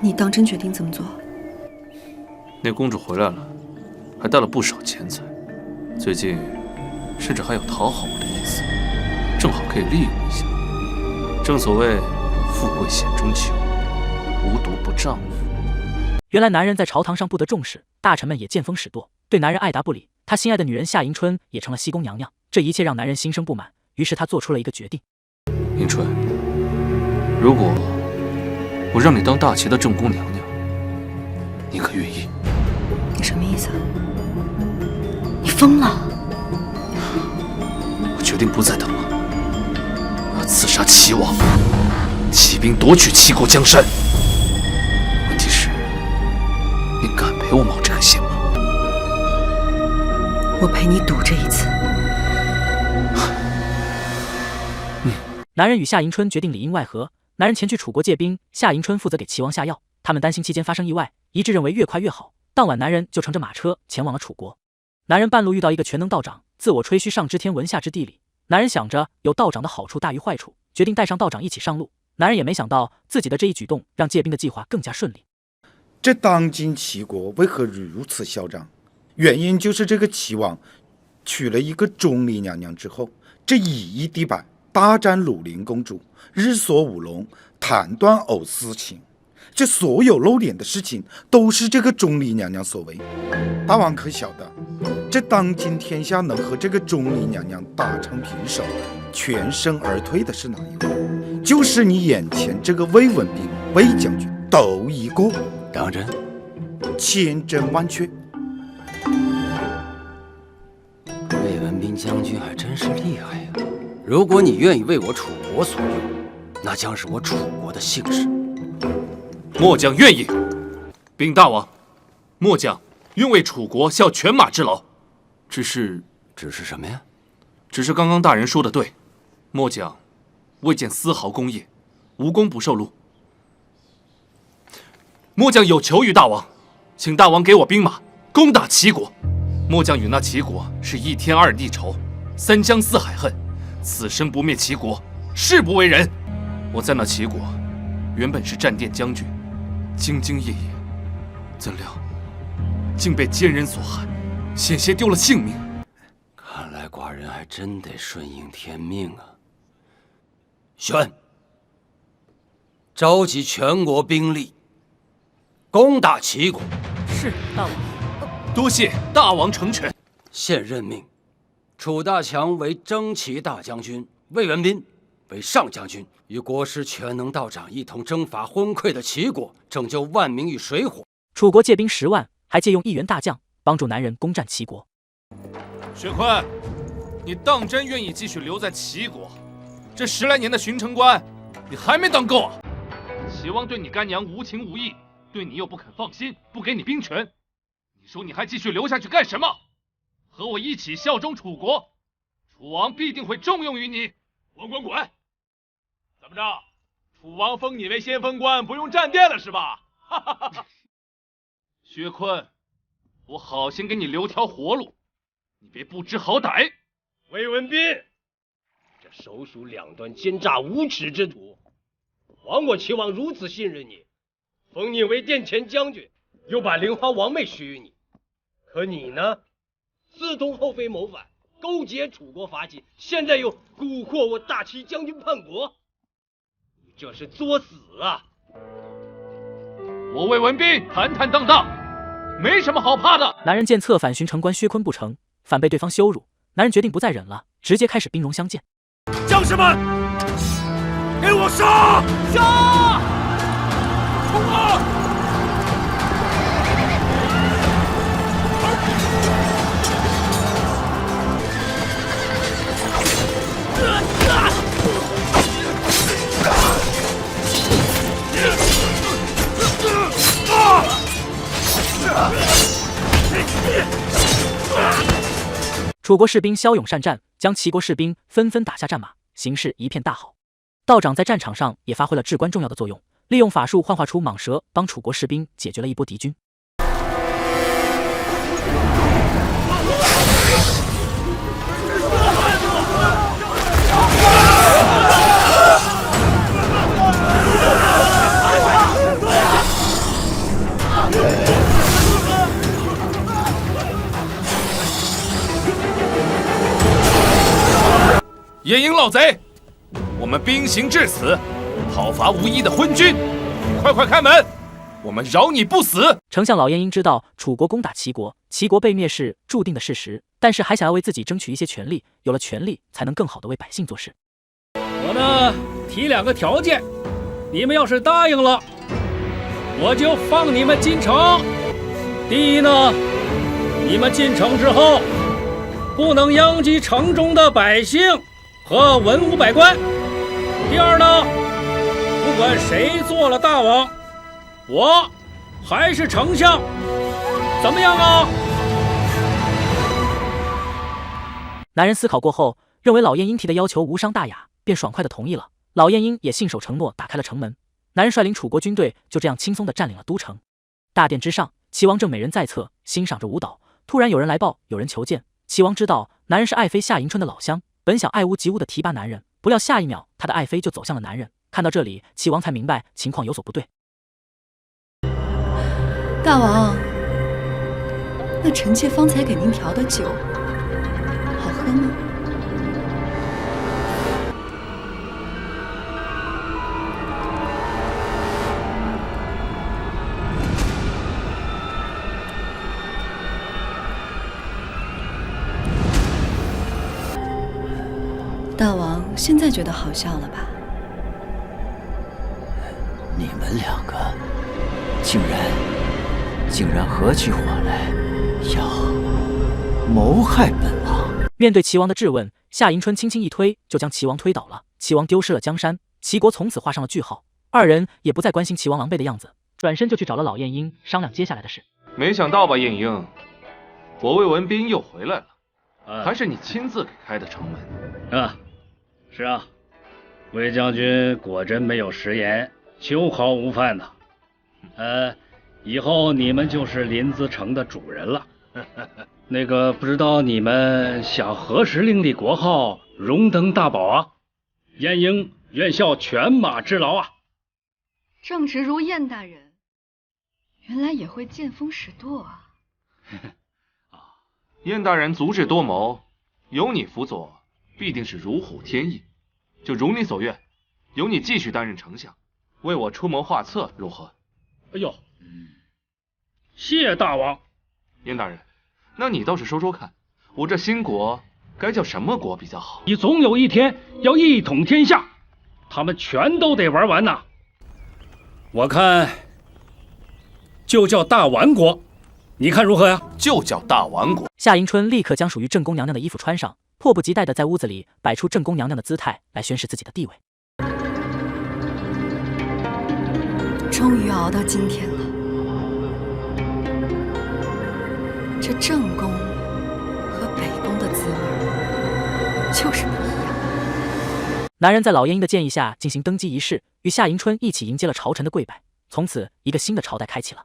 你当真决定这么做？那公主回来了，还带了不少钱财，最近甚至还有讨好我的意思，正好可以利用一下。正所谓富贵险中求，无毒不丈夫。原来男人在朝堂上不得重视，大臣们也见风使舵，对男人爱答不理。他心爱的女人夏迎春也成了西宫娘娘，这一切让男人心生不满，于是他做出了一个决定。迎春，如果我让你当大齐的正宫娘娘，你可愿意？你什么意思啊？你疯了！我决定不再等了，我要刺杀齐王，起兵夺取齐国江山。问题是，你敢陪我冒这个险吗？我陪你赌这一次。男人与夏迎春决定里应外合，男人前去楚国借兵，夏迎春负责给齐王下药。他们担心期间发生意外，一致认为越快越好。当晚，男人就乘着马车前往了楚国。男人半路遇到一个全能道长，自我吹嘘上知天文下知地理。男人想着有道长的好处大于坏处，决定带上道长一起上路。男人也没想到自己的这一举动让借兵的计划更加顺利。这当今齐国为何如此嚣张？原因就是这个齐王娶了一个钟离娘娘之后，这以一敌百，大战鲁陵公主，日索五龙，弹断藕丝情。这所有露脸的事情都是这个钟离娘娘所为。大王可晓得，这当今天下能和这个钟离娘娘打成平手，全身而退的是哪一位？就是你眼前这个魏文斌魏将军，斗一个。当真？千真万确。魏文斌将军还真是厉害呀！如果你愿意为我楚国所用，那将是我楚国的幸事。末将愿意。禀大王，末将愿为楚国效犬马之劳。只是什么呀？只是刚刚大人说的对，末将未见丝毫功业，无功不受禄。末将有求于大王，请大王给我兵马，攻打齐国。末将与那齐国是一天二地仇，三江四海恨，此生不灭齐国，誓不为人。我在那齐国原本是战殿将军，兢兢业业，怎料竟被奸人所害，险些丢了性命。看来寡人还真得顺应天命啊！宣，召集全国兵力，攻打齐国。是，大王。多谢大王成全。现任命楚大强为征齐大将军，魏文斌为上将军，与国师全能道长一同征伐昏溃的齐国，拯救万民于水火。楚国借兵10万，还借用1员大将帮助男人攻占齐国。薛坤，你当真愿意继续留在齐国？这10来年的巡城官，你还没当够啊？齐王对你干娘无情无义，对你又不肯放心，不给你兵权，你说你还继续留下去干什么？和我一起效忠楚国，楚王必定会重用于你。滚！怎么着？楚王封你为先锋官，不用站殿了是吧？哈哈哈哈！薛坤，我好心给你留条活路，你别不知好歹。魏文斌，这手属两端奸诈无耻之徒，枉我齐王如此信任你，封你为殿前将军，又把玲花王妹许予你。可你呢，自通后妃谋反，勾结楚国伐齐，现在又蛊惑我大齐将军叛国，你这是作死啊！我魏文斌坦坦荡荡，没什么好怕的。男人见策反巡城官薛坤不成，反被对方羞辱，男人决定不再忍了，直接开始兵戎相见。将士们，给我杀！杀！冲啊！楚国士兵骁勇善战，将齐国士兵纷纷打下战马，形势一片大好。道长在战场上也发挥了至关重要的作用，利用法术幻化出蟒蛇，帮楚国士兵解决了一波敌军。燕营老贼，我们兵行至此，讨伐无义的昏君，快快开门，我们饶你不死！丞相老晏婴知道楚国攻打齐国，齐国被灭是注定的事实，但是还想要为自己争取一些权利，有了权利才能更好的为百姓做事。我呢提2个条件，你们要是答应了，我就放你们进城。第一呢，你们进城之后，不能殃及城中的百姓和文武百官。第二呢，不管谁做了大王，我还是丞相，怎么样啊？男人思考过后，认为老晏婴提的要求无伤大雅，便爽快地同意了。老晏婴也信守承诺，打开了城门。男人率领楚国军队就这样轻松地占领了都城。大殿之上，齐王正美人在侧，欣赏着舞蹈。突然有人来报，有人求见。齐王知道男人是爱妃夏迎春的老乡，本想爱屋及乌地提拔男人，不料下一秒他的爱妃就走向了男人。看到这里，齐王才明白情况有所不对。大王，那臣妾方才给您调的酒，好喝吗？大王现在觉得好笑了吧？你们2个竟然合起伙来，要谋害本王。面对齐王的质问，夏迎春轻轻一推，就将齐王推倒了。齐王丢失了江山，齐国从此画上了句号。二人也不再关心齐王狼狈的样子，转身就去找了老晏婴商量接下来的事。没想到吧，晏婴，我魏文斌又回来了，还是你亲自给开的城门。啊，是啊，魏将军果真没有食言，秋毫无犯呐。以后你们就是临淄城的主人了。那个不知道你们想何时另立国号，荣登大宝啊？晏婴愿效犬马之劳啊。正直如晏大人，原来也会见风使舵啊。晏大人足智多谋，有你辅佐，必定是如虎添翼。就如你所愿，由你继续担任丞相，为我出谋划策，如何？哎呦，谢大王。晏大人，那你倒是说说看，我这新国该叫什么国比较好？你总有一天要一统天下，他们全都得玩完呐。我看就叫大完国，你看如何呀？就叫大完国。夏迎春立刻将属于正宫娘娘的衣服穿上，迫不及待地在屋子里摆出正宫娘娘的姿态来宣示自己的地位。终于熬到今天了，这正宫和北宫的滋味就是不一样。男人在老晏婴的建议下进行登基仪式，与夏迎春一起迎接了朝臣的跪拜。从此，一个新的朝代开启了。